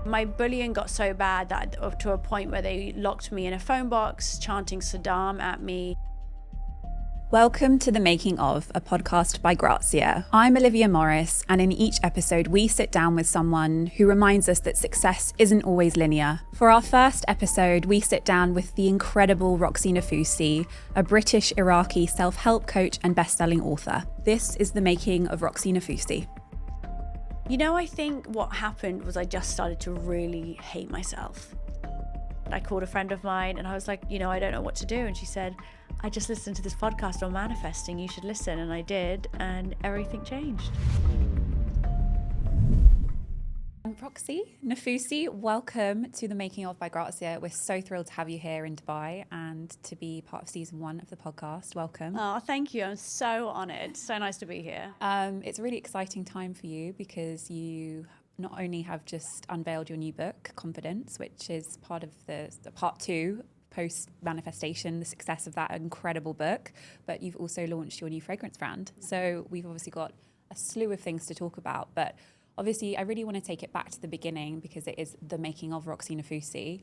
My bullying got so bad that to a point where they locked me in a phone box, chanting Saddam at me. Welcome to The Making of, a podcast by Grazia. I'm Olivia Morris, and in each episode we sit down with someone who reminds us that success isn't always linear. For our first episode, we sit down with the incredible Roxie Nafousi, a British Iraqi self-help coach and best-selling author. This is The Making of Roxie Nafousi. You know, I think what happened was I just started to really hate myself. I called a friend of mine and I was like, I don't know what to do. And she said, I just listened to this podcast on manifesting. You should listen. And I did, and everything changed. Roxie Nafousi, welcome to The Making of by Grazia. We're so thrilled to have you here in Dubai and to be part of season 1 of the podcast. Welcome. Oh, thank you. I'm so honoured. So nice to be here. It's a really exciting time for you because you not only have just unveiled your new book, Confidence, which is part of the part 2 post-manifestation, the success of that incredible book, but you've also launched your new fragrance brand. So we've obviously got a slew of things to talk about, but obviously I really want to take it back to the beginning because it is the making of Roxie Nafousi.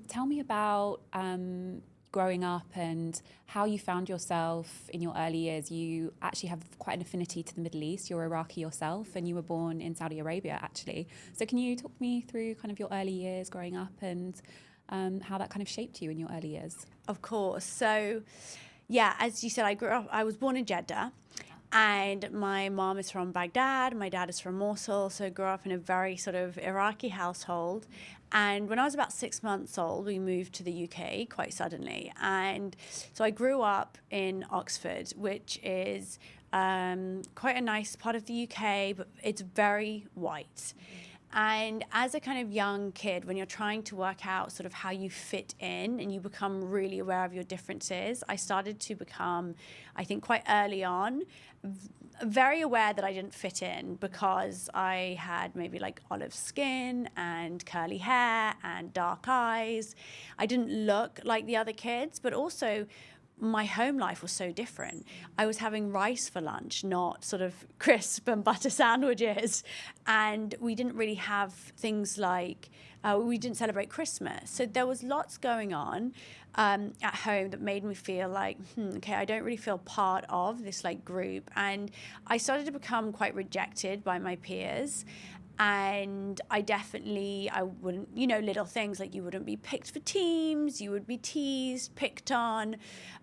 Tell me about growing up and how you found yourself in your early years. You actually have quite an affinity to the Middle East. You're Iraqi yourself and you were born in Saudi Arabia, actually. So can you talk me through kind of your early years growing up and how that kind of shaped you in your early years? Of course. So, yeah, as you said, I was born in Jeddah, and my mom is from Baghdad, my dad is from Mosul, so I grew up in a very sort of Iraqi household. And when I was about 6 months old, we moved to the UK quite suddenly. And so I grew up in Oxford, which is quite a nice part of the UK, but it's very white. And as a kind of young kid, when you're trying to work out sort of how you fit in and you become really aware of your differences, I started to become, I think quite early on, very aware that I didn't fit in because I had maybe like olive skin and curly hair and dark eyes. I didn't look like the other kids, but also my home life was so different. I was having rice for lunch, not sort of crisp and butter sandwiches. And we didn't really have things like, we didn't celebrate Christmas. So there was lots going on at home that made me feel like, okay, I don't really feel part of this like group. And I started to become quite rejected by my peers. And I wouldn't, little things like you wouldn't be picked for teams, you would be teased, picked on.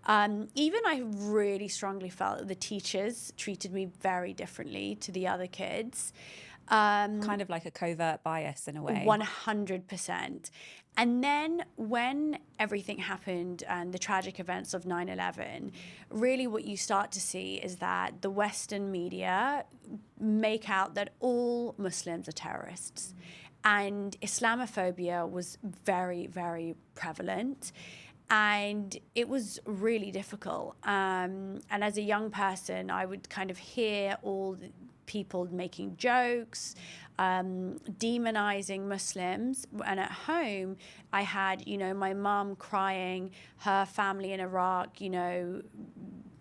Even I really strongly felt that the teachers treated me very differently to the other kids. Kind of like a covert bias in a way. 100%. And then when everything happened and the tragic events of 9/11, really what you start to see is that the Western media make out that all Muslims are terrorists. And Islamophobia was very, very prevalent. And it was really difficult. And as a young person, I would kind of hear all the people making jokes, demonizing Muslims. And at home, I had, my mum crying, her family in Iraq,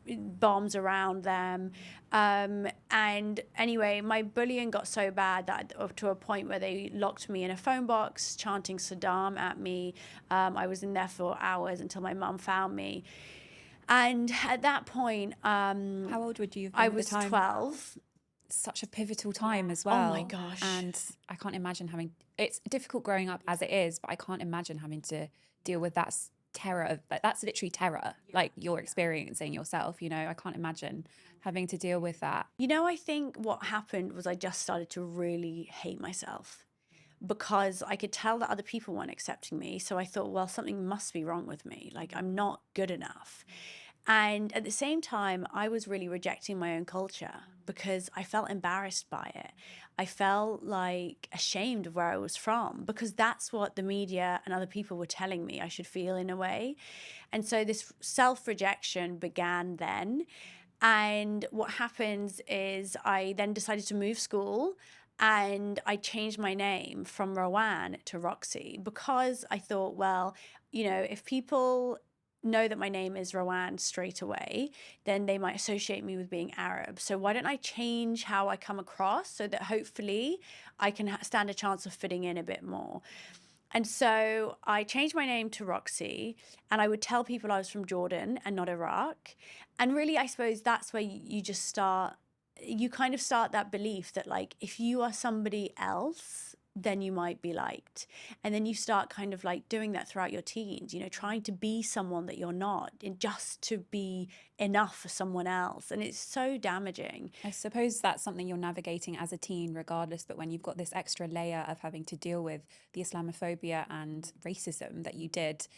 bombs around them. And anyway, my bullying got so bad that to a point where they locked me in a phone box, chanting Saddam at me. I was in there for hours until my mum found me. And at that point, how old would you have been I at the was time? 12. Such a pivotal time as well. Oh my gosh. And I can't imagine it's difficult growing up as it is, but I can't imagine having to deal with that terror. That's literally terror, like you're experiencing yourself, I can't imagine having to deal with that. I think what happened was I just started to really hate myself because I could tell that other people weren't accepting me. So I thought, well, something must be wrong with me. Like I'm not good enough. And at the same time, I was really rejecting my own culture because I felt embarrassed by it. I felt like ashamed of where I was from because that's what the media and other people were telling me I should feel in a way. And so this self-rejection began then. And what happens is I then decided to move school and I changed my name from Rowan to Roxie because I thought, well, if people know that my name is Rowan straight away, then they might associate me with being Arab. So why don't I change how I come across so that hopefully I can stand a chance of fitting in a bit more. And so I changed my name to Roxie, and I would tell people I was from Jordan and not Iraq. And really, I suppose that's where you just start, you kind of start that belief that like, if you are somebody else, then you might be liked. And then you start kind of like doing that throughout your teens, you know, trying to be someone that you're not, and just to be enough for someone else. And it's so damaging. I suppose that's something you're navigating as a teen regardless, but when you've got this extra layer of having to deal with the Islamophobia and racism that you did,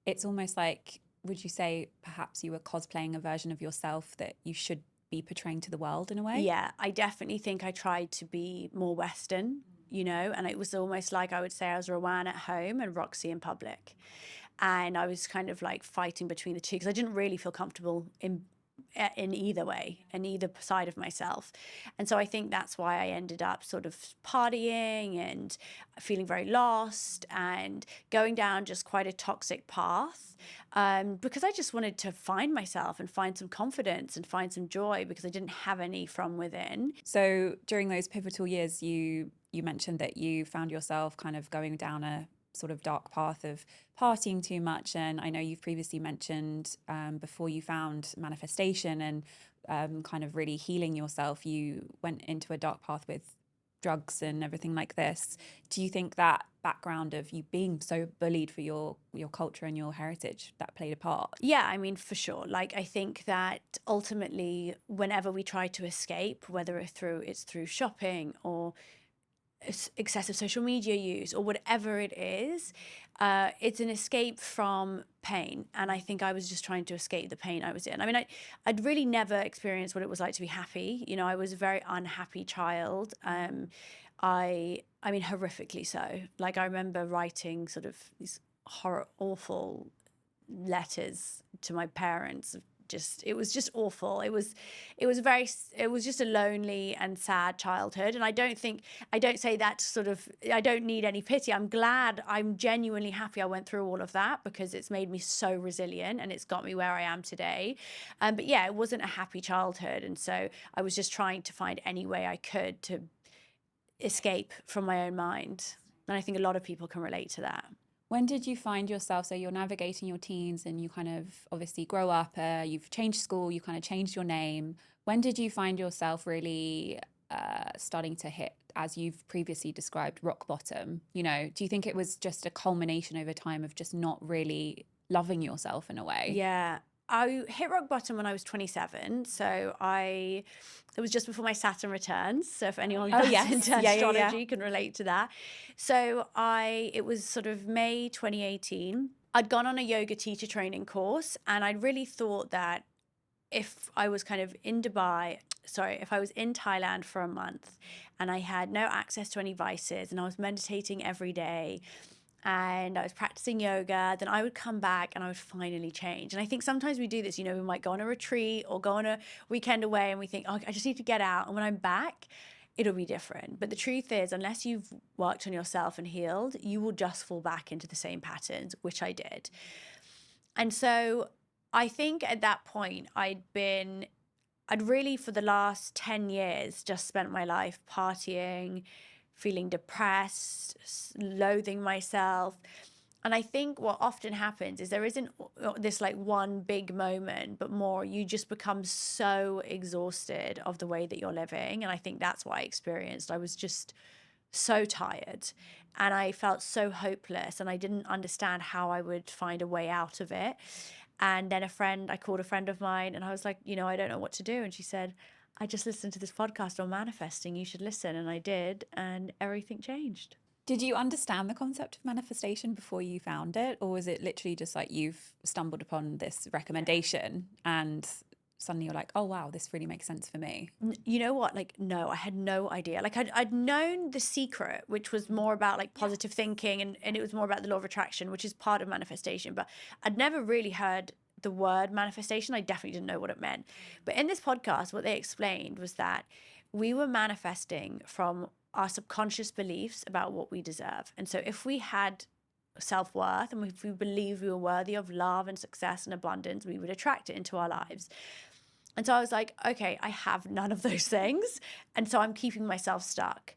it's almost like, would you say perhaps you were cosplaying a version of yourself that you should be portraying to the world in a way? Yeah, I definitely think I tried to be more Western, you know, and it was almost like I would say I was Rowan at home and Roxie in public. And I was kind of like fighting between the two because I didn't really feel comfortable in either way, in either side of myself. And so I think that's why I ended up sort of partying and feeling very lost and going down just quite a toxic path, because I just wanted to find myself and find some confidence and find some joy because I didn't have any from within. So during those pivotal years, you mentioned that you found yourself kind of going down a sort of dark path of partying too much. And I know you've previously mentioned before you found manifestation and kind of really healing yourself, you went into a dark path with drugs and everything like this. Do you think that background of you being so bullied for your culture and your heritage, that played a part? Yeah, I mean, for sure. Like, I think that ultimately, whenever we try to escape, whether it's through shopping or excessive social media use or whatever it is, it's an escape from pain. And I think I was just trying to escape the pain I was in. I mean, I'd really never experienced what it was like to be happy. You know, I was a very unhappy child. I mean, horrifically so. Like, I remember writing sort of these awful letters to my parents. It was just awful. It was just a lonely and sad childhood. And I don't say that sort of, I don't need any pity. I'm genuinely happy I went through all of that because it's made me so resilient and it's got me where I am today. But yeah, it wasn't a happy childhood. And so I was just trying to find any way I could to escape from my own mind. And I think a lot of people can relate to that. When did you find yourself, so you're navigating your teens and you kind of obviously grow up, you've changed school, you kind of changed your name. When did you find yourself really starting to hit, as you've previously described, rock bottom? You know, do you think it was just a culmination over time of just not really loving yourself in a way? Yeah. I hit rock bottom when I was 27. So it was just before my Saturn returns. So if anyone into astrology can relate to that. So it was sort of May 2018. I'd gone on a yoga teacher training course, and I'd really thought that if I was in Thailand for a month and I had no access to any vices and I was meditating every day, and I was practicing yoga, then I would come back and I would finally change. And I think sometimes we do this, you know, we might go on a retreat or go on a weekend away and we think, oh, I just need to get out. And when I'm back, it'll be different. But the truth is, unless you've worked on yourself and healed, you will just fall back into the same patterns, which I did. And so I think at that point I'd really, for the last 10 years, just spent my life partying, feeling depressed, loathing myself. And I think what often happens is there isn't this like one big moment, but more you just become so exhausted of the way that you're living. And I think that's what I experienced. I was just so tired and I felt so hopeless and I didn't understand how I would find a way out of it. And then I called a friend of mine and I was like, you know, I don't know what to do. And she said, I just listened to this podcast on manifesting. You should listen. And I did. And everything changed. Did you understand the concept of manifestation before you found it? Or was it literally just like you've stumbled upon this recommendation and suddenly you're like, oh, wow, this really makes sense for me? You know what? Like, no, I had no idea. Like I'd known The Secret, which was more about like positive thinking and it was more about the law of attraction, which is part of manifestation. But I'd never really heard the word manifestation. I definitely didn't know what it meant. But in this podcast, what they explained was that we were manifesting from our subconscious beliefs about what we deserve. And so if we had self-worth, and if we believed we were worthy of love and success and abundance, we would attract it into our lives. And so I was like, okay, I have none of those things. And so I'm keeping myself stuck.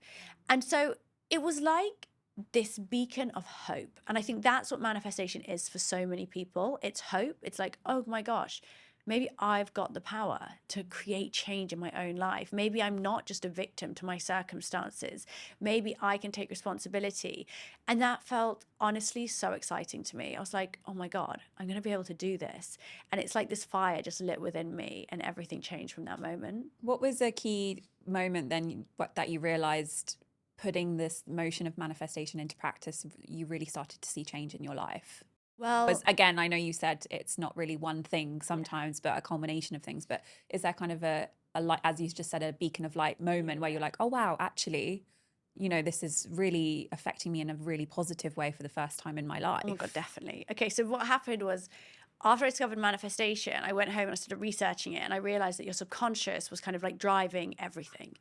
And so it was like this beacon of hope. And I think that's what manifestation is for so many people. It's hope. It's like, oh my gosh, maybe I've got the power to create change in my own life. Maybe I'm not just a victim to my circumstances. Maybe I can take responsibility. And that felt honestly so exciting to me. I was like, oh my God, I'm going to be able to do this. And it's like this fire just lit within me, and everything changed from that moment. What was a key moment then that you realized, putting this motion of manifestation into practice, you really started to see change in your life? Well, Because again, I know you said it's not really one thing sometimes, but a culmination of things. But is there kind of a light, as you just said, a beacon of light moment where you're like, oh, wow, actually, you know, this is really affecting me in a really positive way for the first time in my life? oh my God, definitely. Okay, so what happened was, after I discovered manifestation, I went home and I started researching it, and I realized that your subconscious was kind of like driving everything.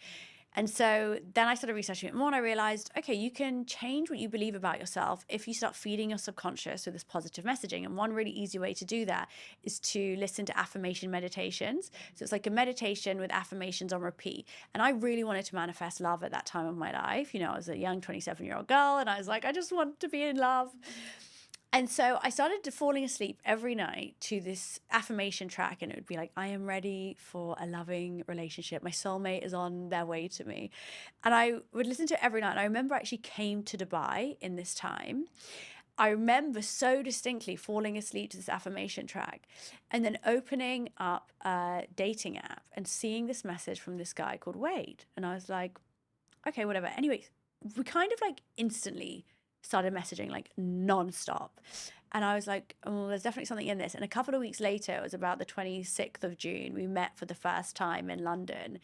And so then I started researching it more, and I realized, okay, you can change what you believe about yourself if you start feeding your subconscious with this positive messaging. And one really easy way to do that is to listen to affirmation meditations. So it's like a meditation with affirmations on repeat. And I really wanted to manifest love at that time of my life. You know, I was a young 27-year-old girl, and I was like, I just want to be in love. And so I started falling asleep every night to this affirmation track, and it would be like, I am ready for a loving relationship. My soulmate is on their way to me. And I would listen to it every night. And I remember I actually came to Dubai in this time. I remember so distinctly falling asleep to this affirmation track, and then opening up a dating app and seeing this message from this guy called Wade. And I was like, okay, whatever. Anyway, we kind of like instantly started messaging like nonstop. And I was like, oh, there's definitely something in this. And a couple of weeks later, it was about the 26th of June, we met for the first time in London.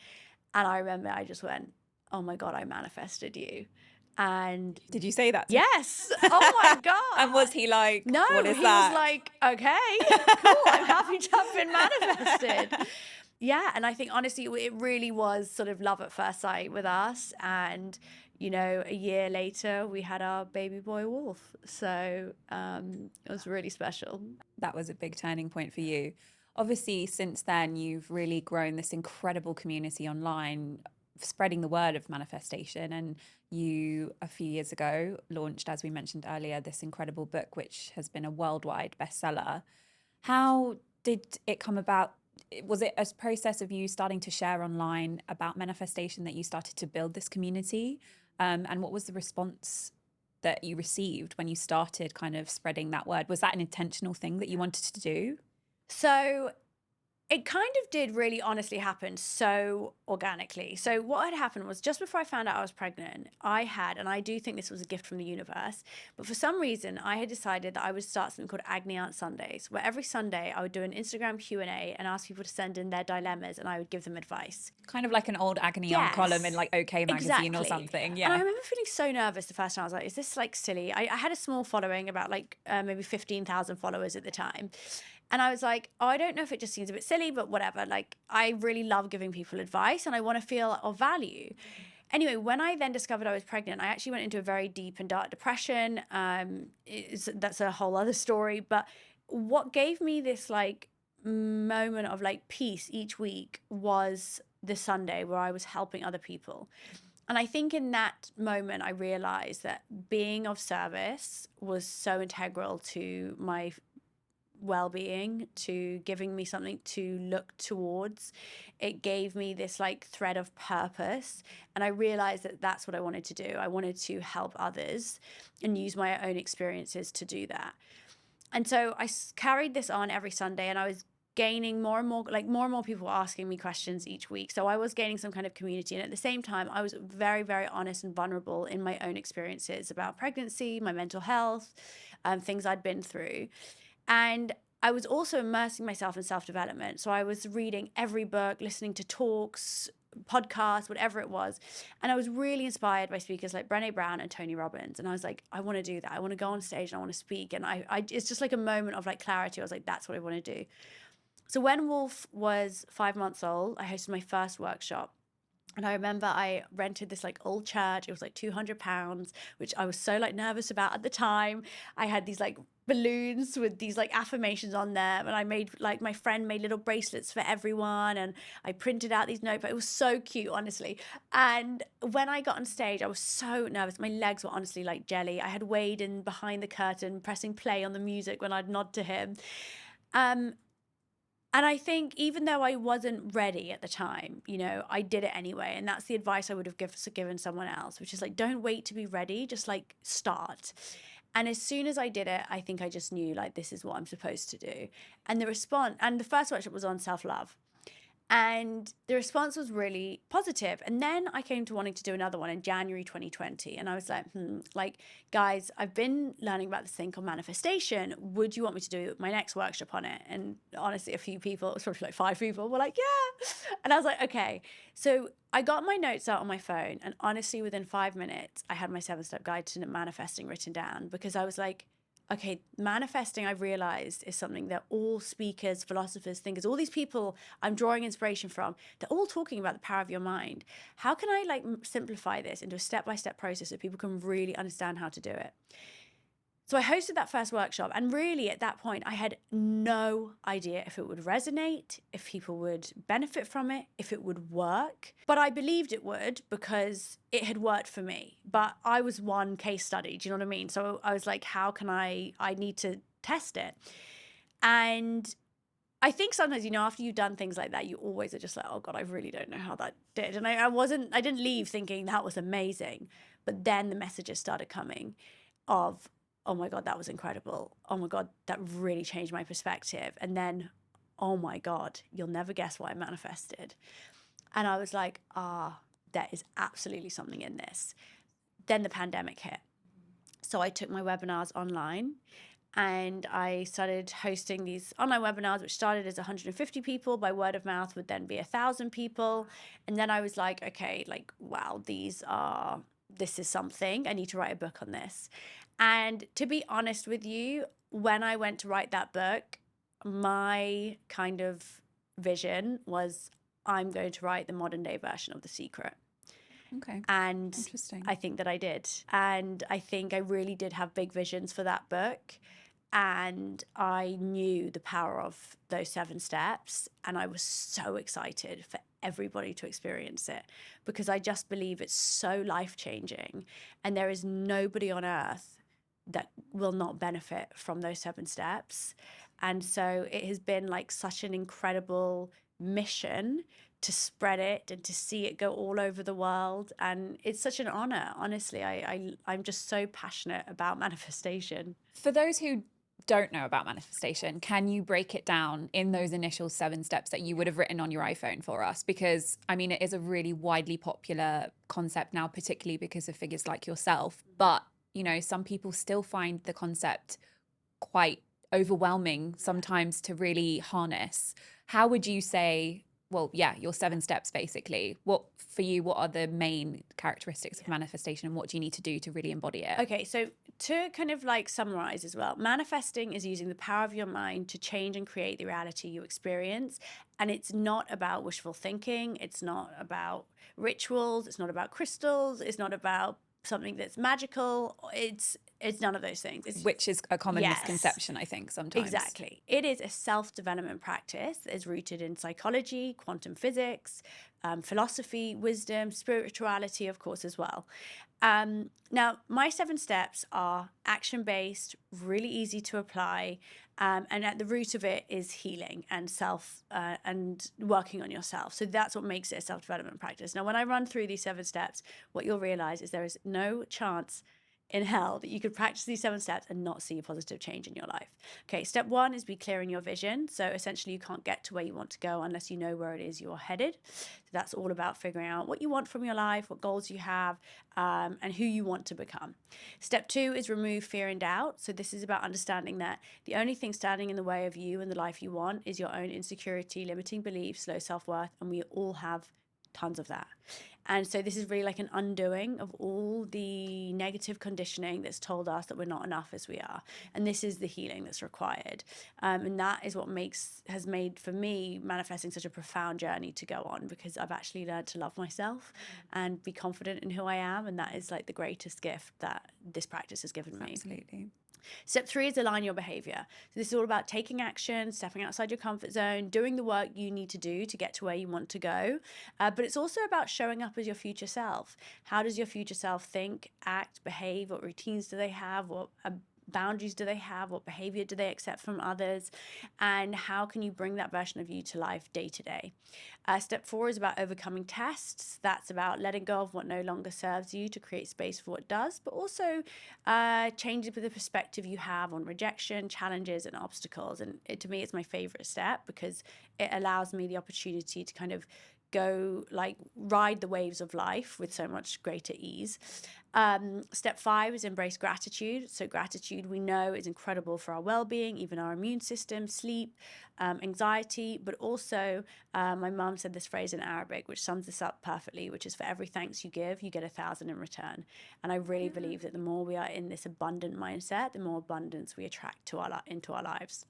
And I remember I just went, oh my God, I manifested you. And Did you say that? yes. Oh my God. And was he like, no, what is he that? was like, okay, cool. I'm happy to have been manifested. Yeah. And I think honestly, it really was sort of love at first sight with us. And, you know, a year later, we had our baby boy Wolf. So it was really special. That was a big turning point for you. Obviously, since then, you've really grown this incredible community online, spreading the word of manifestation. And you, a few years ago, launched, as we mentioned earlier, this incredible book, which has been a worldwide bestseller. How did it come about? Was it a process of you starting to share online about manifestation that you started to build this community? And what was the response that you received when you started kind of spreading that word? Was that an intentional thing that you wanted to do? So it kind of did really honestly happen so organically. So what had happened was, just before I found out I was pregnant, I had, and I do think this was a gift from the universe, but for some reason I had decided that I would start something called Agni Aunt Sundays, where every Sunday I would do an Instagram Q&A and ask people to send in their dilemmas, and I would give them advice. Kind of like an old agony on Yes, column in like OK magazine or exactly. something. And I Yeah. remember feeling so nervous the first time. I was like, is this like silly? I had a small following, about like maybe 15,000 followers at the time. And I was like, oh, I don't know if it just seems a bit silly, but whatever. Like, I really love giving people advice, and I want to feel of value. Anyway, when I then discovered I was pregnant, I actually went into a very deep and dark depression. That's a whole other story. But what gave me this like moment of like peace each week was the Sunday where I was helping other people. And I think in that moment, I realized that being of service was so integral to my well-being, to giving me something to look towards. It gave me this like thread of purpose, and I realized that that's what I wanted to do. I wanted to help others and use my own experiences to do that. And so I carried this on every Sunday, and I was gaining more and more people were asking me questions each week. So I was gaining some kind of community, and at the same time I was very, very honest and vulnerable in my own experiences about pregnancy, my mental health, things I'd been through. And I was also immersing myself in self-development. So I was reading every book, listening to talks, podcasts, whatever it was. And I was really inspired by speakers like Brené Brown and Tony Robbins. And I was like, I want to do that. I want to go on stage and I want to speak. And it's just like a moment of like clarity. I was like, that's what I want to do. So when Wolf was 5 months old, I hosted my first workshop. And I remember I rented this like old church. It was like £200, which I was so like nervous about at the time. I had these like balloons with these like affirmations on them, and I made like, my friend made little bracelets for everyone, and I printed out these notebooks. It was so cute, honestly. And when I got on stage, I was so nervous. My legs were honestly like jelly. I had Wade in behind the curtain pressing play on the music when I'd nod to him. And I think even though I wasn't ready at the time, you know, I did it anyway. And that's the advice I would have given someone else, which is like, don't wait to be ready, just like start. And as soon as I did it, I think I just knew like, this is what I'm supposed to do. And the response, and the first workshop was on self-love. And the response was really positive. And then I came to wanting to do another one in January 2020. And I was like, guys, I've been learning about this thing called manifestation. Would you want me to do my next workshop on it? And honestly, a few people, it was probably like 5 people, were like, yeah. And I was like, okay. So I got my notes out on my phone. And honestly, within 5 minutes, I had my 7-step guide to manifesting written down, because I was like, okay, manifesting, I've realized, is something that all speakers, philosophers, thinkers, all these people I'm drawing inspiration from, they're all talking about the power of your mind. How can I like simplify this into a step-by-step process so people can really understand how to do it? So I hosted that first workshop, and really at that point, I had no idea if it would resonate, if people would benefit from it, if it would work. But I believed it would, because it had worked for me. But I was one case study, do you know what I mean? So I was like, how can I need to test it. And I think sometimes, you know, after you've done things like that, you always are just like, oh God, I really don't know how that did. And I didn't leave thinking that was amazing. But then the messages started coming of, oh my God, that was incredible. Oh my God, that really changed my perspective. And then, oh my God, you'll never guess what I manifested. And I was like, there is absolutely something in this. Then the pandemic hit. So I took my webinars online, and I started hosting these online webinars, which started as 150 people. By word of mouth would then be 1,000 people. And then I was like, okay, like, wow, this is something. I need to write a book on this. And to be honest with you, when I went to write that book, my kind of vision was, I'm going to write the modern day version of The Secret. Okay. And Interesting. I think that I did. And I think I really did have big visions for that book. And I knew the power of those 7 steps. And I was so excited for everybody to experience it, because I just believe it's so life-changing. And there is nobody on earth that will not benefit from those 7 steps. And so it has been like such an incredible mission to spread it and to see it go all over the world. And it's such an honor. Honestly, I'm just so passionate about manifestation. For those who don't know about manifestation, can you break it down in those initial 7 steps that you would have written on your iPhone for us? Because I mean, it is a really widely popular concept now, particularly because of figures like yourself. But you know, some people still find the concept quite overwhelming sometimes to really harness. How would you say, well, yeah, your 7 steps basically. What are the main characteristics of manifestation, and what do you need to do to really embody it? Okay, so to kind of like summarize as well, manifesting is using the power of your mind to change and create the reality you experience. And it's not about wishful thinking. It's not about rituals. It's not about crystals. It's not about something that's magical. It's none of those things. Which is a common misconception, I think, sometimes. Exactly. It is a self-development practice that is rooted in psychology, quantum physics, philosophy, wisdom, spirituality, of course, as well. Now, my 7 steps are action-based, really easy to apply, and at the root of it is healing and and working on yourself. So that's what makes it a self-development practice. Now, when I run through these 7 steps, what you'll realize is there is no chance in hell that you could practice these 7 steps and not see a positive change in your life. Okay, step 1 is be clear in your vision. So essentially you can't get to where you want to go unless you know where it is you're headed. So that's all about figuring out what you want from your life, what goals you have, and who you want to become. Step 2 is remove fear and doubt. So this is about understanding that the only thing standing in the way of you and the life you want is your own insecurity, limiting beliefs, low self-worth, and we all have tons of that. And so this is really like an undoing of all the negative conditioning that's told us that we're not enough as we are. And this is the healing that's required. And that is what has made, for me, manifesting such a profound journey to go on, because I've actually learned to love myself and be confident in who I am. And that is like the greatest gift that this practice has given me. Absolutely. Step 3 is align your behavior. So this is all about taking action, stepping outside your comfort zone, doing the work you need to do to get to where you want to go. But it's also about showing up as your future self. How does your future self think, act, behave? What routines do they have? What boundaries do they have? What behavior do they accept from others? And how can you bring that version of you to life day to day? Step 4 is about overcoming tests. That's about letting go of what no longer serves you to create space for what does, but also changing the perspective you have on rejection, challenges, and obstacles. And to me, it's my favorite step because it allows me the opportunity to kind of go like ride the waves of life with so much greater ease. Step 5 is embrace gratitude. So gratitude, we know, is incredible for our well-being, even our immune system, sleep, anxiety, but also my mum said this phrase in Arabic, which sums this up perfectly, which is for every thanks you give, you get 1,000 in return. And I really believe that the more we are in this abundant mindset, the more abundance we attract into our lives.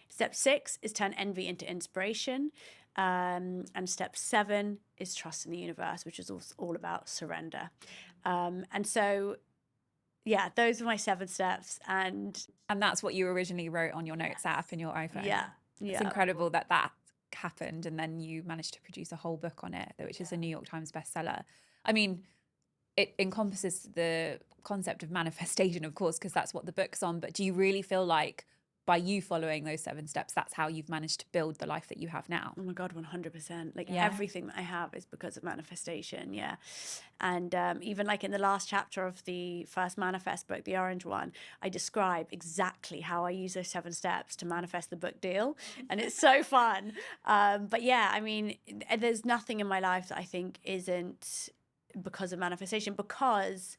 Step 6 is turn envy into inspiration. And step 7 is trust in the universe, which is all about surrender. And so, yeah, those are my 7 steps. And that's what you originally wrote on your notes app in your iPhone. Yeah. It's incredible that happened, and then you managed to produce a whole book on it, which is a New York Times bestseller. I mean, it encompasses the concept of manifestation, of course, because that's what the book's on. But do you really feel like by you following those 7 steps, that's how you've managed to build the life that you have now? Oh my God, 100%. Like everything that I have is because of manifestation. Yeah. And even like in the last chapter of the first manifest book, the orange one, I describe exactly how I use those 7 steps to manifest the book deal. And it's so fun. But yeah, I mean, there's nothing in my life that I think isn't because of manifestation, because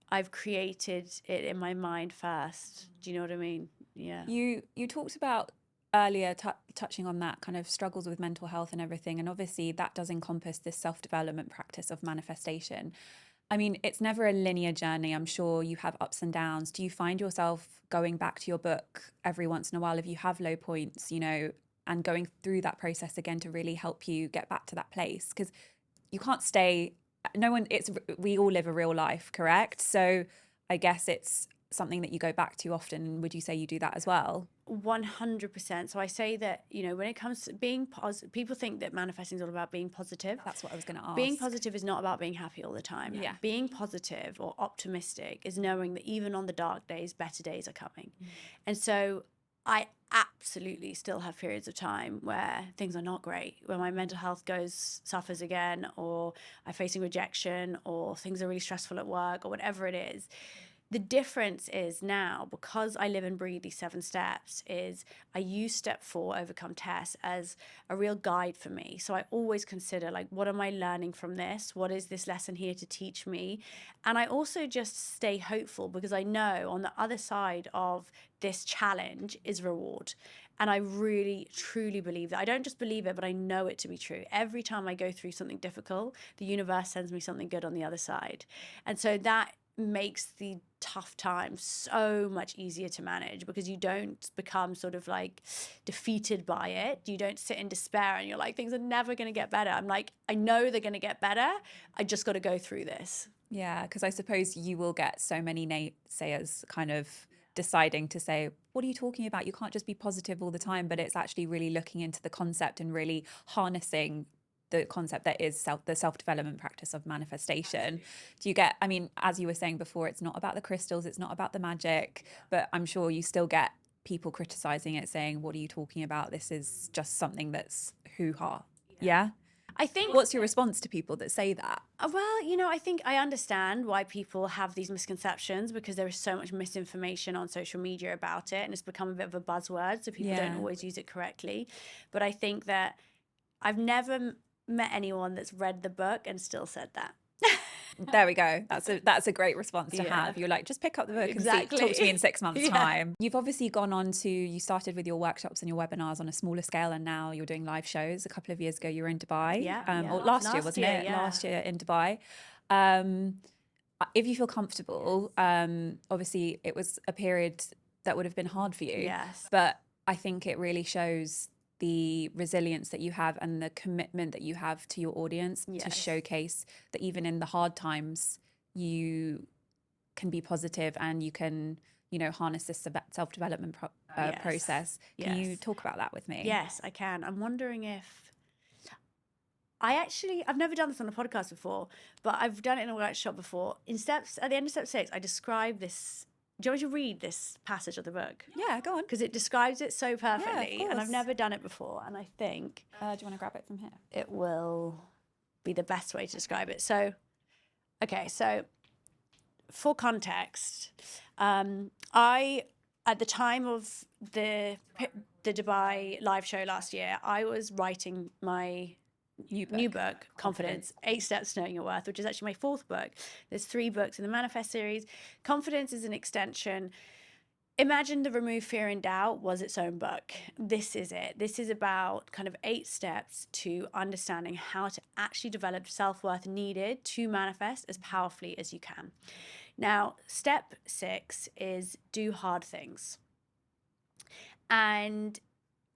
I've created it in my mind first. Do you know what I mean? Yeah. You talked about earlier touching on that kind of struggles with mental health and everything, and obviously that does encompass this self-development practice of manifestation. I mean, it's never a linear journey. I'm sure you have ups and downs. Do you find yourself going back to your book every once in a while if you have low points, and going through that process again to really help you get back to that place? Because you can't stay, we all live a real life, correct? So I guess it's something that you go back to often. Would you say you do that as well? 100%. So I say that, when it comes to being positive, people think that manifesting is all about being positive. That's what I was going to ask. Being positive is not about being happy all the time. Yeah. Being positive or optimistic is knowing that even on the dark days, better days are coming. And so I absolutely still have periods of time where things are not great, where my mental health suffers again, or I'm facing rejection, or things are really stressful at work, or whatever it is. The difference is now, because I live and breathe these 7 steps, is I use step 4, overcome tests, as a real guide for me. So I always consider, like, what am I learning from this? What is this lesson here to teach me? And I also just stay hopeful, because I know on the other side of this challenge is reward. And I really, truly believe that. I don't just believe it, but I know it to be true. Every time I go through something difficult, the universe sends me something good on the other side. And so that makes the tough times so much easier to manage, because you don't become sort of like defeated by it. You don't sit in despair and you're like, things are never going to get better. I'm like, I know they're going to get better. I just got to go through this. Yeah, because I suppose you will get so many naysayers kind of deciding to say, what are you talking about? You can't just be positive all the time. But it's actually really looking into the concept and really harnessing the concept that is the self-development practice of manifestation. Do you get, I mean, as you were saying before, it's not about the crystals, it's not about the magic, but I'm sure you still get people criticizing it, saying, what are you talking about? This is just something that's hoo-ha. Yeah? I think. What's your response to people that say that? Well, I think I understand why people have these misconceptions, because there is so much misinformation on social media about it, and it's become a bit of a buzzword, so people don't always use it correctly. But I think that I've never met anyone that's read the book and still said that. There we go. That's a great response to have. You're like, just pick up the book and talk to me in 6 months' time. You've obviously gone on to, you started with your workshops and your webinars on a smaller scale, and now you're doing live shows. A couple of years ago, you were in Dubai. Or last year, wasn't it? Last year in Dubai. If you feel comfortable, obviously it was a period that would have been hard for you. Yes. But I think it really shows the resilience that you have and the commitment that you have to your audience to showcase that even in the hard times, you can be positive and you can, you know, harness this self-development process. Can you talk about that with me? Yes, I can. I'm wondering if I've never done this on a podcast before, but I've done it in a workshop before. At the end of step 6, I describe this. Do you want me to read this passage of the book? Yeah, go on. Because it describes it so perfectly, and I've never done it before, and I think... do you want to grab it from here? It will be the best way to describe it. So, okay, so for context, at the time of the Dubai live show last year, I was writing my new book, Confidence, 8 Steps to Knowing Your Worth, which is actually my 4th book. There's 3 books in the Manifest series. Confidence is an extension. Imagine the Remove Fear and Doubt was its own book. This is it. This is about kind of 8 steps to understanding how to actually develop self-worth needed to manifest as powerfully as you can. Now, step 6 is do hard things. And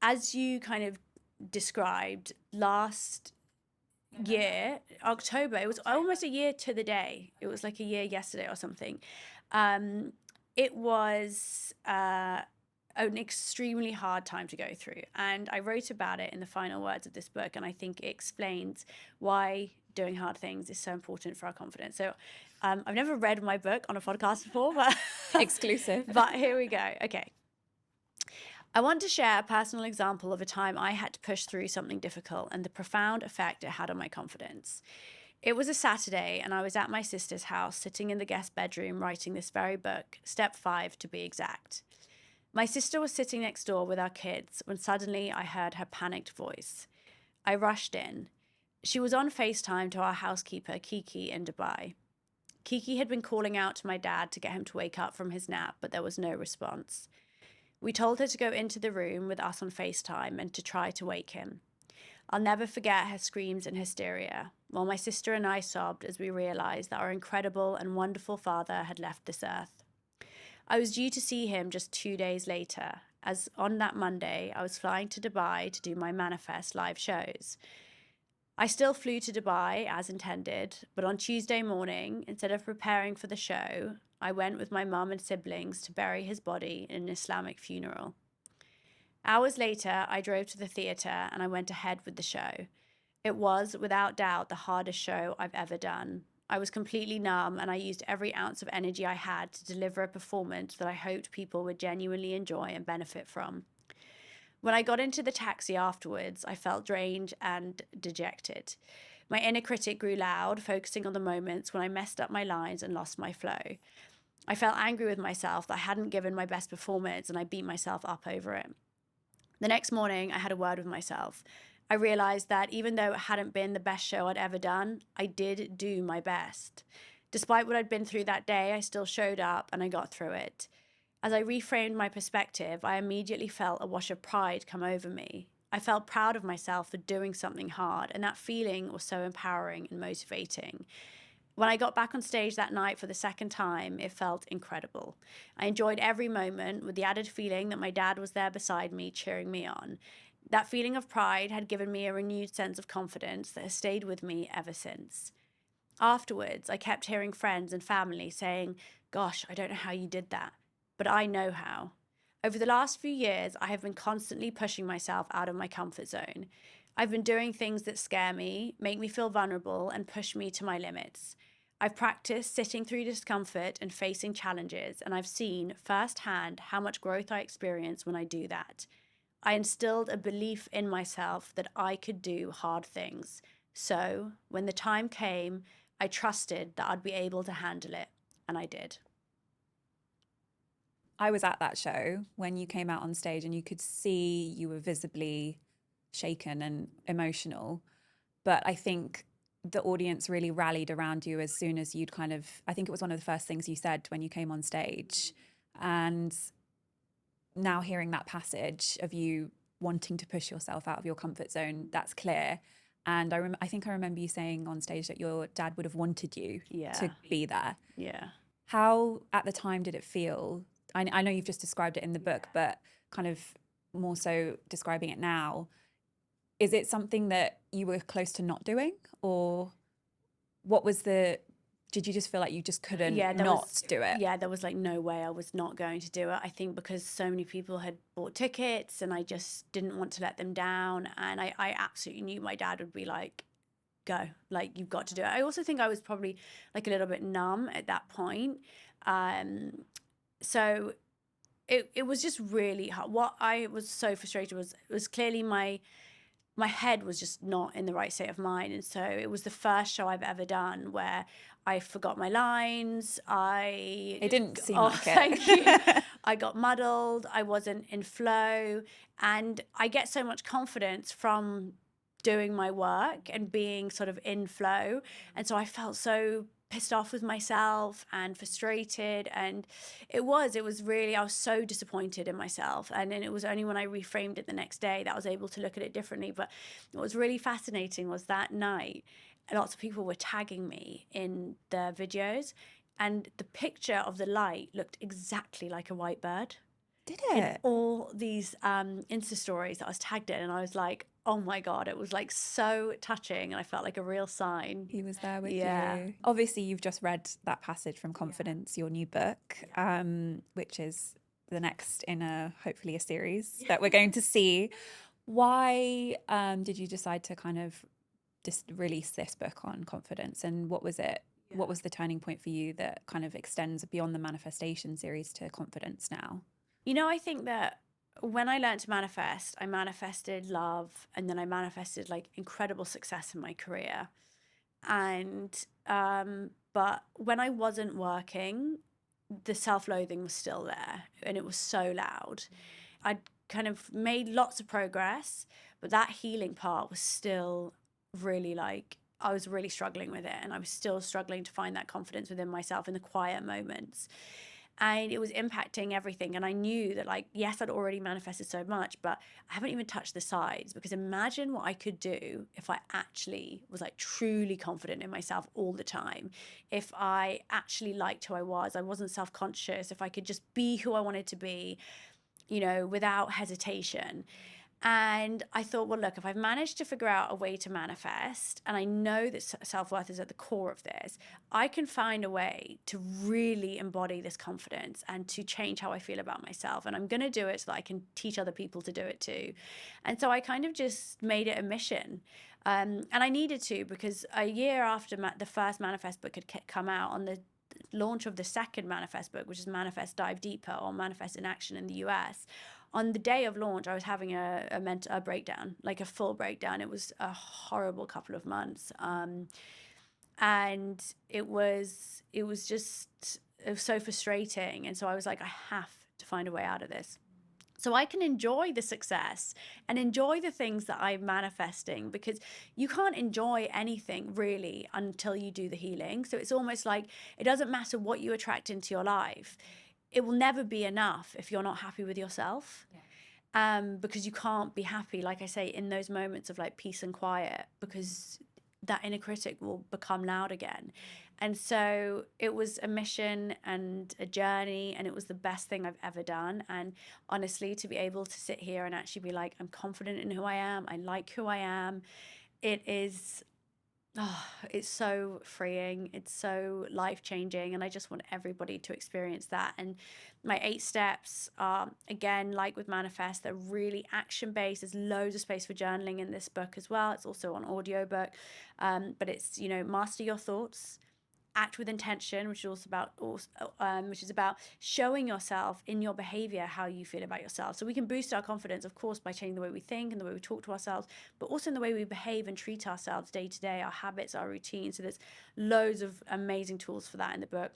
as you kind of described last year, October, it was almost a year to the day. It was like a year yesterday or something. It was an extremely hard time to go through. And I wrote about it in the final words of this book. And I think it explains why doing hard things is so important for our confidence. So I've never read my book on a podcast before, but exclusive. But here we go. Okay. I want to share a personal example of a time I had to push through something difficult and the profound effect it had on my confidence. It was a Saturday and I was at my sister's house sitting in the guest bedroom writing this very book, step 5 to be exact. My sister was sitting next door with our kids when suddenly I heard her panicked voice. I rushed in. She was on FaceTime to our housekeeper, Kiki, in Dubai. Kiki had been calling out to my dad to get him to wake up from his nap, but there was no response. We told her to go into the room with us on FaceTime and to try to wake him. I'll never forget her screams and hysteria, while my sister and I sobbed as we realized that our incredible and wonderful father had left this earth. I was due to see him just 2 days later, as on that Monday I was flying to Dubai to do my Manifest live shows. I still flew to Dubai as intended, but on Tuesday morning, instead of preparing for the show, I went with my mum and siblings to bury his body in an Islamic funeral. Hours later, I drove to the theatre and I went ahead with the show. It was, without doubt, the hardest show I've ever done. I was completely numb and I used every ounce of energy I had to deliver a performance that I hoped people would genuinely enjoy and benefit from. When I got into the taxi afterwards, I felt drained and dejected. My inner critic grew loud, focusing on the moments when I messed up my lines and lost my flow. I felt angry with myself that I hadn't given my best performance and I beat myself up over it. The next morning, I had a word with myself. I realized that even though it hadn't been the best show I'd ever done, I did do my best. Despite what I'd been through that day, I still showed up and I got through it. As I reframed my perspective, I immediately felt a wash of pride come over me. I felt proud of myself for doing something hard, and that feeling was so empowering and motivating. When I got back on stage that night for the second time, it felt incredible. I enjoyed every moment with the added feeling that my dad was there beside me, cheering me on. That feeling of pride had given me a renewed sense of confidence that has stayed with me ever since. Afterwards, I kept hearing friends and family saying, "Gosh, I don't know how you did that." But I know how. Over the last few years, I have been constantly pushing myself out of my comfort zone. I've been doing things that scare me, make me feel vulnerable, and push me to my limits. I've practiced sitting through discomfort and facing challenges, and I've seen firsthand how much growth I experience when I do that. I instilled a belief in myself that I could do hard things. So, when the time came, I trusted that I'd be able to handle it, and I did. I was at that show when you came out on stage and you could see you were visibly shaken and emotional. But I think the audience really rallied around you as soon as you'd kind of, I think it was one of the first things you said when you came on stage. And now hearing that passage of you wanting to push yourself out of your comfort zone, that's clear. And I think I remember you saying on stage that your dad would have wanted you to be there. Yeah. How at the time did it feel? I know you've just described it in the book, but kind of more so describing it now. Is it something that you were close to not doing, or what was did you just feel like you just couldn't do it? Yeah, there was like no way I was not going to do it. I think because so many people had bought tickets and I just didn't want to let them down. And I absolutely knew my dad would be like, go, like, you've got to do it. I also think I was probably like a little bit numb at that point. So it was just really hard. What I was so frustrated was clearly my head was just not in the right state of mind. And so it was the first show I've ever done where I forgot my lines. It didn't seem like it. Thank you. I got muddled. I wasn't in flow. And I get so much confidence from doing my work and being sort of in flow. And so I felt so pissed off with myself and frustrated, and it was really, I was so disappointed in myself. And then it was only when I reframed it the next day that I was able to look at it differently. But what was really fascinating was that night lots of people were tagging me in their videos, and the picture of the light looked exactly like a white bird. Did it? In all these Insta stories that I was tagged in, and I was like, oh my God, it was like so touching, and I felt like a real sign. He was there with you. Obviously, you've just read that passage from Confidence, your new book, which is the next in hopefully a series that we're going to see. Why did you decide to kind of just release this book on confidence, and what was it? What was the turning point for you that kind of extends beyond the manifestation series to confidence now? You know, I think that when I learned to manifest, I manifested love, and then I manifested like incredible success in my career. And but when I wasn't working, the self-loathing was still there, and it was so loud. I'd kind of made lots of progress, but that healing part was still really like, I was really struggling with it, and I was still struggling to find that confidence within myself in the quiet moments. And it was impacting everything. And I knew that, like, yes, I'd already manifested so much, but I haven't even touched the sides. Because imagine what I could do if I actually was like truly confident in myself all the time. If I actually liked who I wasn't self-conscious, if I could just be who I wanted to be, you know, without hesitation. And I thought, well, look, if I've managed to figure out a way to manifest, and I know that self-worth is at the core of this, I can find a way to really embody this confidence and to change how I feel about myself. And I'm going to do it so that I can teach other people to do it too. And so I kind of just made it a mission. And I needed to, because a year after the first Manifest book had come out, on the launch of the second Manifest book, which is Manifest Dive Deeper, or Manifest in Action in the US, on the day of launch, I was having a breakdown, like a full breakdown. It was a horrible couple of months. And it was so frustrating. And so I was like, I have to find a way out of this, so I can enjoy the success and enjoy the things that I'm manifesting, because you can't enjoy anything really until you do the healing. So it's almost like it doesn't matter what you attract into your life. It will never be enough if you're not happy with yourself. Because you can't be happy, like I say, in those moments of like peace and quiet, because that inner critic will become loud again. And so it was a mission and a journey, and it was the best thing I've ever done. And honestly, to be able to sit here and actually be like, I'm confident in who I am, I like who I am, it's so freeing, it's so life-changing, and I just want everybody to experience that. And my 8 steps are, again, like with Manifest, they're really action-based. There's loads of space for journaling in this book as well. It's also on audiobook, but it's, you know, master your thoughts, act with intention, which is about showing yourself in your behavior how you feel about yourself. So we can boost our confidence, of course, by changing the way we think and the way we talk to ourselves, but also in the way we behave and treat ourselves day to day, our habits, our routines. So there's loads of amazing tools for that in the book.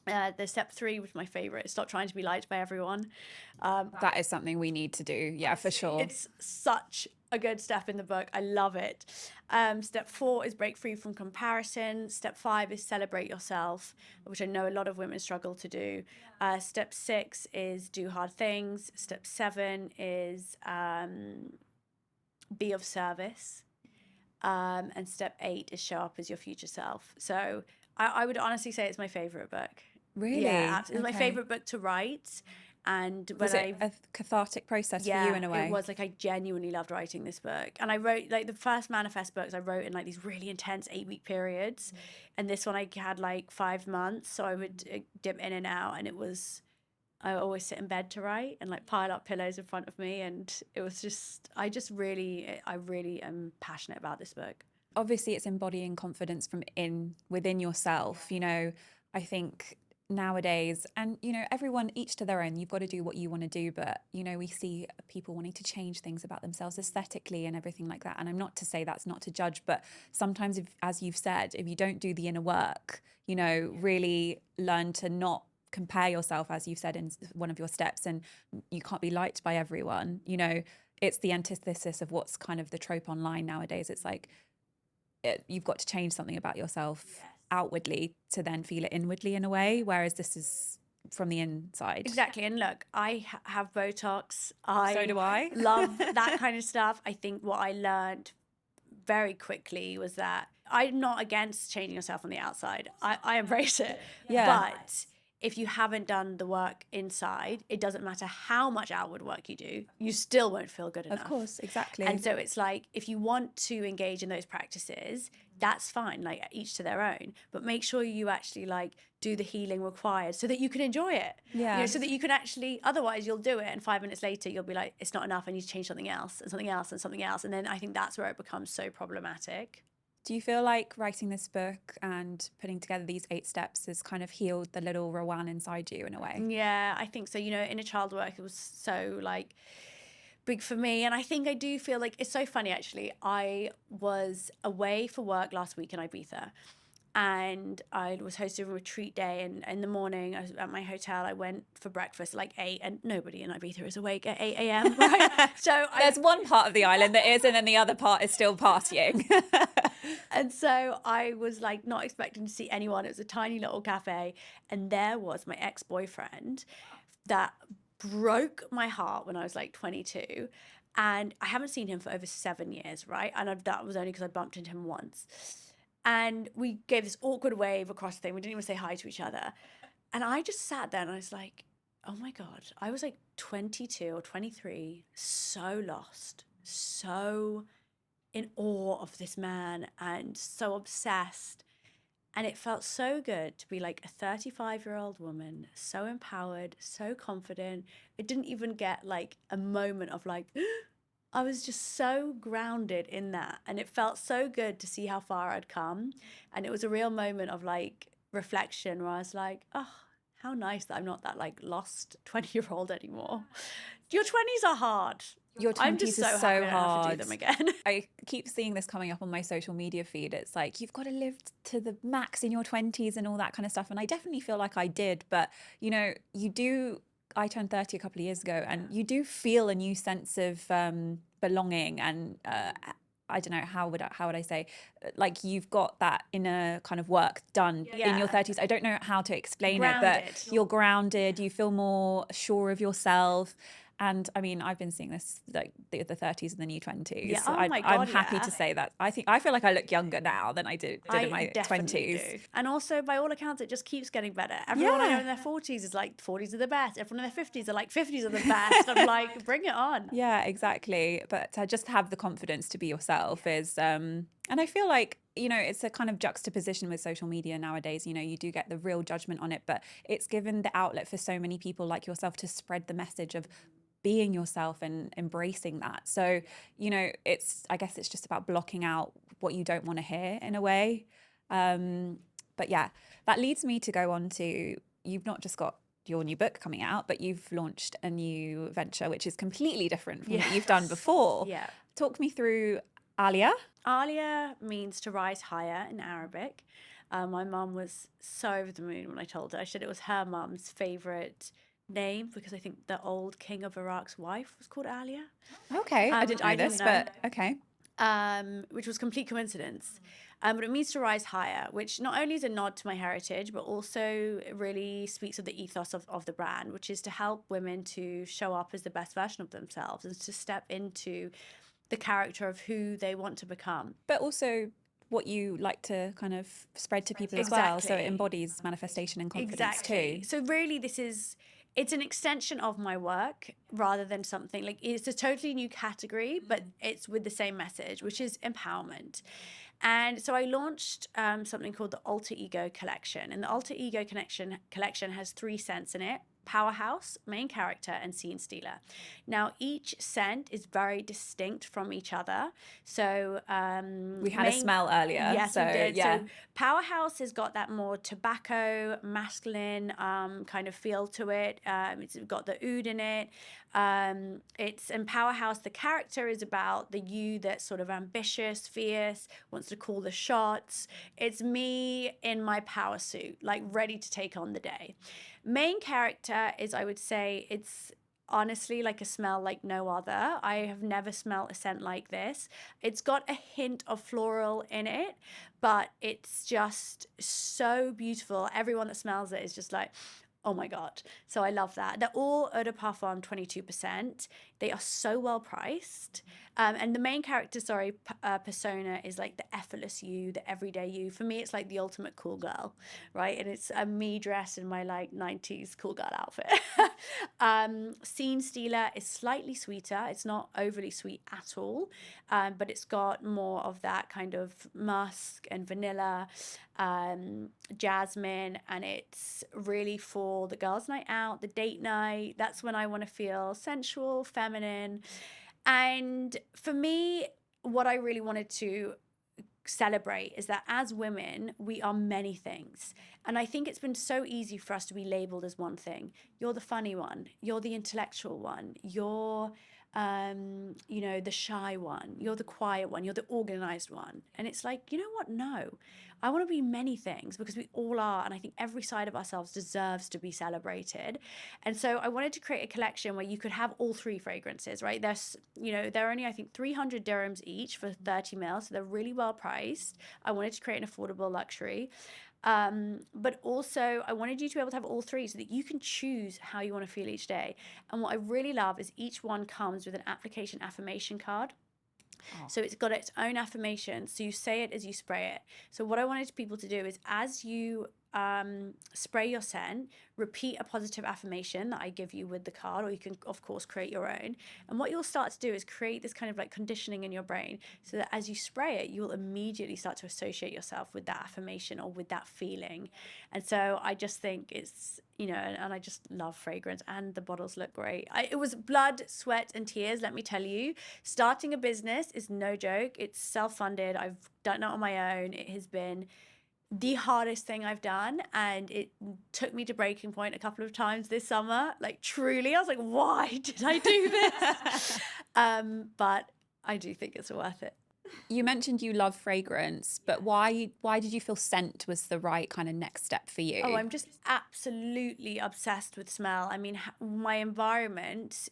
There's step 3, which is my favorite. Stop trying to be liked by everyone. That is something we need to do. Yeah, for sure. It's such a good step in the book. I love it. Step 4 is break free from comparison. Step 5 is celebrate yourself, which I know a lot of women struggle to do. Step 6 is do hard things. Step 7 is be of service. And step 8 is show up as your future self. So I would honestly say it's my favorite book. Really? Yeah, it's my favorite book to write. And when was it a cathartic process for you in a way? It was. Like, I genuinely loved writing this book. And I wrote, like, the first Manifest books I wrote in, like, these really intense 8-week periods. And this one I had, like, 5 months. So I would dip in and out. And I always sit in bed to write and, like, pile up pillows in front of me. And it was just, I really am passionate about this book. Obviously, it's embodying confidence from within yourself. You know, I think nowadays, and you know, everyone each to their own, you've got to do what you want to do, but you know, we see people wanting to change things about themselves aesthetically and everything like that, and I'm not to say that's not to judge, but sometimes, as you've said, if you don't do the inner work, you know, really learn to not compare yourself, as you've said in one of your steps, and you can't be liked by everyone. You know, it's the antithesis of what's kind of the trope online nowadays. It's like you've got to change something about yourself outwardly to then feel it inwardly in a way, whereas this is from the inside. Exactly. And look, I have Botox. So do I. Love that kind of stuff. I think what I learned very quickly was that I'm not against changing yourself on the outside. I embrace it. Yeah. But if you haven't done the work inside, it doesn't matter how much outward work you do, you still won't feel good enough. Of course, exactly. And so it's like, if you want to engage in those practices, that's fine, like each to their own. But make sure you actually like do the healing required so that you can enjoy it. Yeah. You know, so that you can actually, otherwise you'll do it and 5 minutes later you'll be like, it's not enough, I need to change something else and something else and something else. And then I think that's where it becomes so problematic. Do you feel like writing this book and putting together these 8 steps has kind of healed the little Rowan inside you in a way? Yeah, I think so. You know, inner child work, it was so like big for me. And I think I do feel like it's so funny, actually. I was away for work last week in Ibiza. And I was hosting a retreat day, and in the morning I was at my hotel. I went for breakfast at like 8, and nobody in Ibiza is awake at 8 a.m. Right? So there's one part of the island that is, and then the other part is still partying. And so I was like not expecting to see anyone. It was a tiny little cafe, and there was my ex-boyfriend that broke my heart when I was like 22. And I haven't seen him for over 7 years, right? And that was only because I bumped into him once. And we gave this awkward wave across the thing. We didn't even say hi to each other. And I just sat there and I was like, oh my God. I was like 22 or 23, so lost, so in awe of this man and so obsessed. And it felt so good to be like a 35-year-old woman, so empowered, so confident. It didn't even get like a moment of like, I was just so grounded in that. And it felt so good to see how far I'd come. And it was a real moment of like reflection where I was like, oh, how nice that I'm not that like lost 20-year-old anymore. Your 20s are hard. Your 20s I'm just so is so happy I don't have hard. to do them again. I keep seeing this coming up on my social media feed. It's like, you've got to live to the max in your 20s and all that kind of stuff. And I definitely feel like I did. But, you know, I turned 30 a couple of years ago, and you do feel a new sense of belonging and I don't know, how would I say, like you've got that inner kind of work done in your 30s. I don't know how to explain it, but you're grounded, you feel more sure of yourself. And I mean, I've been seeing this like the 30s and the new 20s. Yeah. Oh my God, I'm happy to say that. I feel like I look younger now than I did in my 20s. Do. And also, by all accounts, it just keeps getting better. Everyone I know in their 40s is like 40s are the best. Everyone in their 50s are like 50s are the best. I'm like, bring it on. Yeah, exactly. But to just have the confidence to be yourself is, and I feel like, you know, it's a kind of juxtaposition with social media nowadays. You know, you do get the real judgment on it, but it's given the outlet for so many people like yourself to spread the message of being yourself and embracing that. So, you know, I guess it's just about blocking out what you don't want to hear in a way. But yeah, that leads me to go on to, you've not just got your new book coming out, but you've launched a new venture, which is completely different from what you've done before. Yeah. Talk me through Alia. Alia means to rise higher in Arabic. My mum was so over the moon when I told her. I said it was her mum's favourite name because I think the old king of Iraq's wife was called Alia. Okay, I didn't know this, but okay. Which was complete coincidence. But it means to rise higher, which not only is a nod to my heritage, but also really speaks of the ethos of the brand, which is to help women to show up as the best version of themselves and to step into the character of who they want to become. But also what you like to kind of spread to people as well. So it embodies manifestation and confidence too. So really it's an extension of my work rather than something like it's a totally new category, but it's with the same message, which is empowerment. And so I launched something called the Alter Ego Collection. And the Alter Ego collection has 3 scents in it: powerhouse, main character, and scene stealer. Now, each scent is very distinct from each other. So we had a smell earlier. Yes, we did. Yeah. So powerhouse has got that more tobacco, masculine kind of feel to it. It's got the oud in it. And powerhouse, the character is about the you that's sort of ambitious, fierce, wants to call the shots. It's me in my power suit, like ready to take on the day. Main character is, I would say, it's honestly like a smell like no other. I have never smelled a scent like this. It's got a hint of floral in it, but it's just so beautiful. Everyone that smells it is just like, oh my God. So I love that. They're all Eau de Parfum 22%. They are so well priced. And the main character, persona is like the effortless you, the everyday you. For me, it's like the ultimate cool girl, right? And it's me dressed in my like 90s cool girl outfit. Scene Stealer is slightly sweeter. It's not overly sweet at all, but it's got more of that kind of musk and vanilla, jasmine, and it's really for the girls' night out, the date night. That's when I want to feel sensual, feminine. And for me, what I really wanted to celebrate is that as women, we are many things. And I think it's been so easy for us to be labeled as one thing. You're the funny one. You're the intellectual one. You're, the shy one. You're the quiet one. You're the organized one. And it's like, you know what? No. I want to be many things because we all are. And I think every side of ourselves deserves to be celebrated. And so I wanted to create a collection where you could have all 3 fragrances, right? They're only, I think, 300 dirhams each for 30 ml. So they're really well priced. I wanted to create an affordable luxury. But also I wanted you to be able to have all 3 so that you can choose how you want to feel each day. And what I really love is each one comes with an application affirmation card. Oh. So it's got its own affirmation. So you say it as you spray it. So what I wanted people to do is as you spray your scent, repeat a positive affirmation that I give you with the card, or you can, of course, create your own. And what you'll start to do is create this kind of like conditioning in your brain so that as you spray it, you'll immediately start to associate yourself with that affirmation or with that feeling. And so I just think it's, and I just love fragrance, and the bottles look great. It was blood, sweat, and tears, let me tell you. Starting a business is no joke. It's self-funded. I've done it on my own. It has been the hardest thing I've done, and it took me to breaking point a couple of times this summer. Like truly, I was like, why did I do this? But I do think it's worth it. You mentioned you love fragrance, but why did you feel scent was the right kind of next step for you? Oh, I'm just absolutely obsessed with smell. I mean, my environment,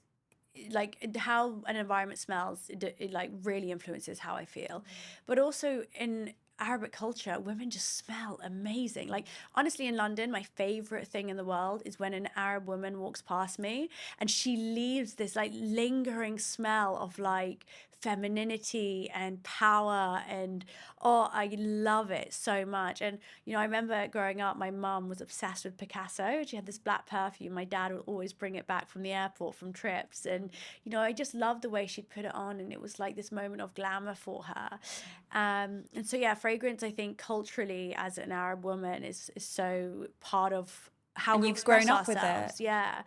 like how an environment smells, it like really influences how I feel. But also in Arabic culture, women just smell amazing. Like honestly, in London, my favorite thing in the world is when an Arab woman walks past me and she leaves this like lingering smell of like femininity and power, and I love it so much. And I remember growing up, my mum was obsessed with Picasso. She had this black perfume. My dad would always bring it back from the airport from trips, and I just loved the way she'd put it on, and it was like this moment of glamour for her. And so yeah, fragrance, I think culturally as an Arab woman is so part of how we've grown up with it. Yeah.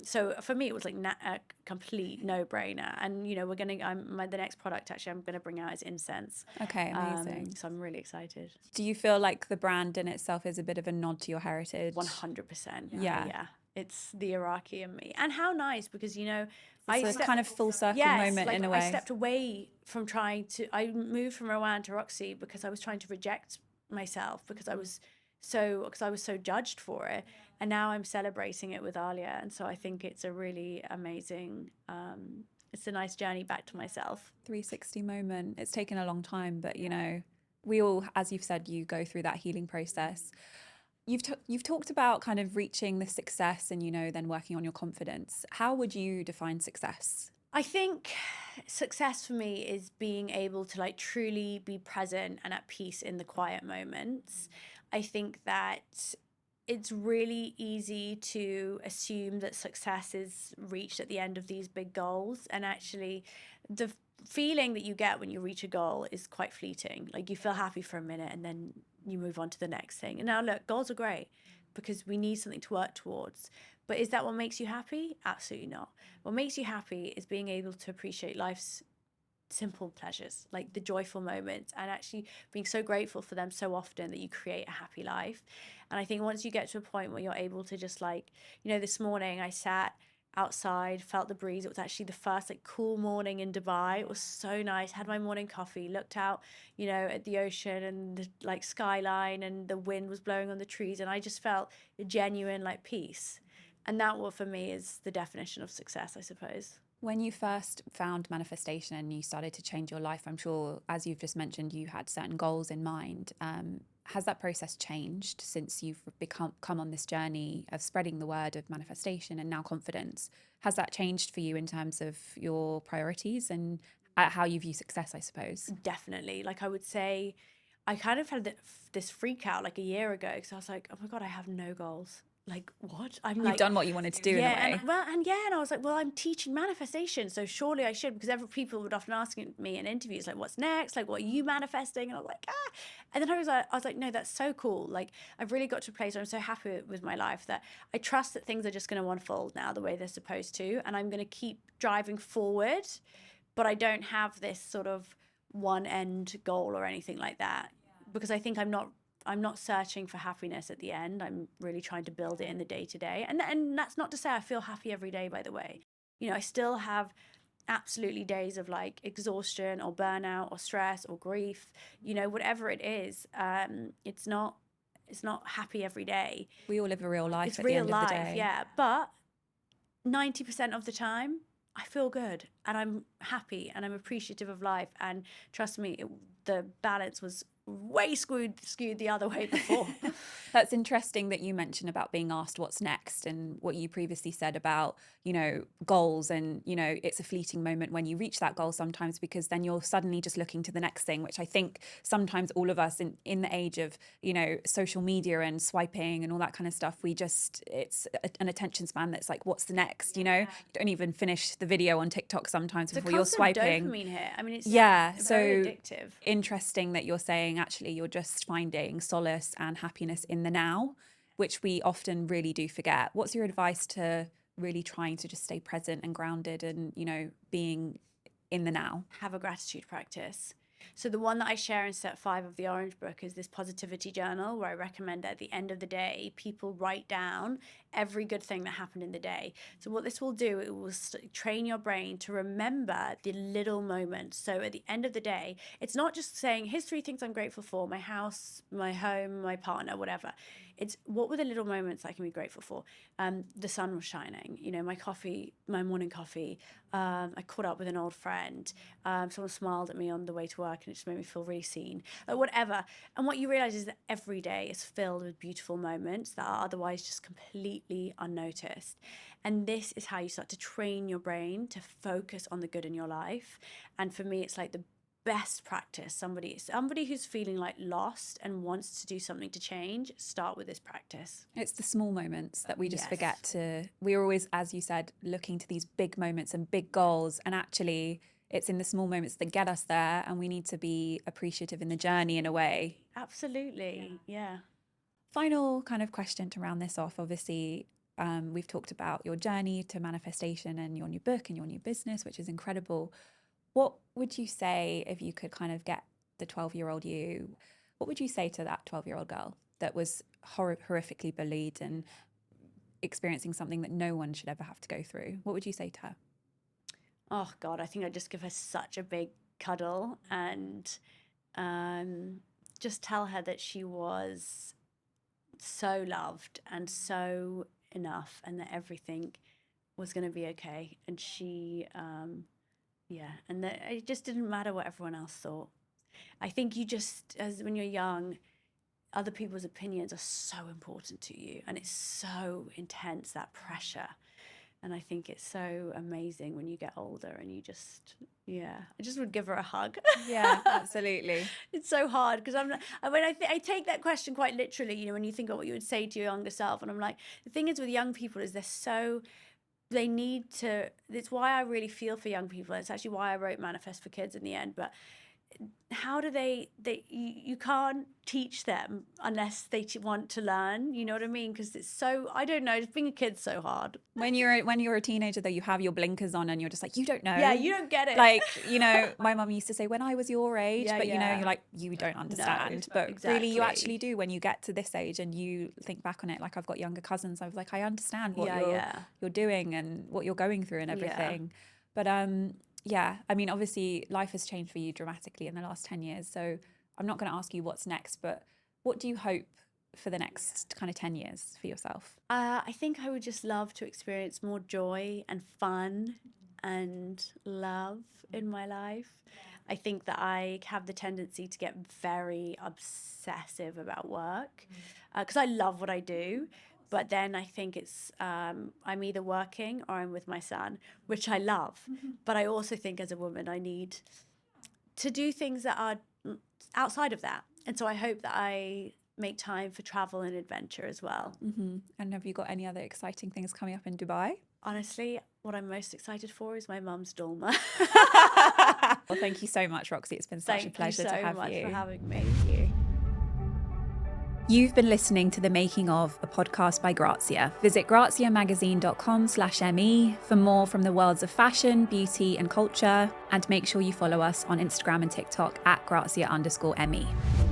So for me, it was like a complete no-brainer. And we're the next product actually I'm gonna bring out is incense. Okay, amazing. So I'm really excited. Do you feel like the brand in itself is a bit of a nod to your heritage? 100%. Yeah. It's the Iraqi in me, and how nice because it's a kind of full circle moment in a way. I stepped away from I moved from Rowan to Roxie because I was trying to reject myself because I was so judged for it, and now I'm celebrating it with Alia, and so I think it's a really amazing it's a nice journey back to myself. 360 moment. It's taken a long time, but you know, we all, as you've said, you go through that healing process. You've talked about kind of reaching the success and, you know, then working on your confidence. How would you define success? I think success for me is being able to like truly be present and at peace in the quiet moments. I think that it's really easy to assume that success is reached at the end of these big goals, and actually the feeling that you get when you reach a goal is quite fleeting. Like you feel happy for a minute and then you move on to the next thing. And now look, goals are great because we need something to work towards. But is that what makes you happy? Absolutely not. What makes you happy is being able to appreciate life's simple pleasures, like the joyful moments, and actually being so grateful for them so often that you create a happy life. And I think once you get to a point where you're able to just like, you know, this morning I sat outside, felt the breeze. It was actually the first like cool morning in Dubai. It was so nice. Had my morning coffee, looked out, you know, at the ocean and the like skyline, and the wind was blowing on the trees, and I just felt a genuine like peace. And that, what for me is the definition of success, I suppose. When you first found manifestation and you started to change your life, I'm sure, as you've just mentioned, you had certain goals in mind. Has that process changed since you've come on this journey of spreading the word of manifestation and now confidence? Has that changed for you in terms of your priorities and how you view success, I suppose? Definitely. Like I would say, I kind of had this freak out like a year ago because I was like, oh my God, I have no goals. Like what? You've done what you wanted to do in a way. And I was like, well, I'm teaching manifestation, so surely I should, because people would often ask me in interviews like, what's next? Like, what are you manifesting? And I was like, ah. And then I was like, no, that's so cool. Like, I've really got to a place where I'm so happy with my life that I trust that things are just going to unfold now the way they're supposed to, and I'm going to keep driving forward, but I don't have this sort of one end goal or anything like that, because I think I'm not searching for happiness at the end. I'm really trying to build it in the day to day. And that's not to say I feel happy every day, by the way. You know, I still have absolutely days of like exhaustion or burnout or stress or grief, you know, whatever it is. It's not happy every day. We all live a real life It's at the real end of the life, day. yeah. But 90% of the time, I feel good and I'm happy and I'm appreciative of life. And trust me, the balance was way skewed the other way before. That's interesting that you mentioned about being asked what's next, and what you previously said about, you know, goals, and, you know, it's a fleeting moment when you reach that goal sometimes, because then you're suddenly just looking to the next thing, which I think sometimes all of us in the age of, you know, social media and swiping and all that kind of stuff, it's an attention span that's like, what's the next? You know, you don't even finish the video on TikTok sometimes before you're swiping. Dopamine hit. I mean, it's very addictive. Interesting that you're saying actually you're just finding solace and happiness in the now, which we often really do forget. What's your advice to really trying to just stay present and grounded and, you know, being in the now? Have a gratitude practice. So the one that I share in step 5 of the Orange Book is this positivity journal, where I recommend at the end of the day, people write down every good thing that happened in the day. So what this will do, it will train your brain to remember the little moments. So at the end of the day, it's not just saying, here's 3 things I'm grateful for: my house, my home, my partner, whatever. It's what were the little moments I can be grateful for? The sun was shining, you know, my morning coffee. I caught up with an old friend. Someone smiled at me on the way to work and it just made me feel really seen. Like whatever. And what you realize is that every day is filled with beautiful moments that are otherwise just completely unnoticed. And this is how you start to train your brain to focus on the good in your life. And for me, it's like the best practice. Somebody who's feeling like lost and wants to do something to change, start with this practice. It's the small moments that we just forget to. We're always, as you said, looking to these big moments and big goals, and actually it's in the small moments that get us there, and we need to be appreciative in the journey in a way. Absolutely. Yeah. Final kind of question to round this off. Obviously, we've talked about your journey to manifestation and your new book and your new business, which is incredible. What would you say if you could kind of get the 12-year-old you? What would you say to that 12-year-old girl that was horrifically bullied and experiencing something that no one should ever have to go through? What would you say to her? Oh God, I think I'd just give her such a big cuddle and just tell her that she was so loved and so enough, and that everything was going to be okay. And she, and that it just didn't matter what everyone else thought. I think you just, as when you're young, other people's opinions are so important to you, and it's so intense, that pressure. And I think it's so amazing when you get older and you just, I just would give her a hug. Yeah, absolutely. It's so hard because I take that question quite literally, you know, when you think of what you would say to your younger self. And I'm like, the thing is with young people is they need to, it's why I really feel for young people. It's actually why I wrote Manifest for Kids in the end. But how do you can't teach them unless they want to learn, you know what I mean? Because it's so, I don't know, being a kid's so hard. When you're a teenager though, you have your blinkers on and you're just like, you don't know. Yeah, you don't get it. Like, you know, my mum used to say, when I was your age, but you know, you're like, you don't understand. No, but exactly. really you actually do when you get to this age and you think back on it. Like, I've got younger cousins. I was like, I understand what you're doing and what you're going through and everything. But yeah, I mean, obviously life has changed for you dramatically in the last 10 years. So I'm not going to ask you what's next, but what do you hope for the next kind of 10 years for yourself? I think I would just love to experience more joy and fun and love in my life. I think that I have the tendency to get very obsessive about work because I love what I do. But then I think it's, I'm either working or I'm with my son, which I love. But I also think as a woman, I need to do things that are outside of that. And so I hope that I make time for travel and adventure as well. And have you got any other exciting things coming up in Dubai? Honestly, what I'm most excited for is my mum's dolma. Well, thank you so much, Roxie. It's been such a pleasure to have you. Thank you so much for having me. Thank you. You've been listening to The Making of, a podcast by Grazia. Visit graziamagazine.com/ME for more from the worlds of fashion, beauty and culture. And make sure you follow us on Instagram and TikTok @Grazia_ME.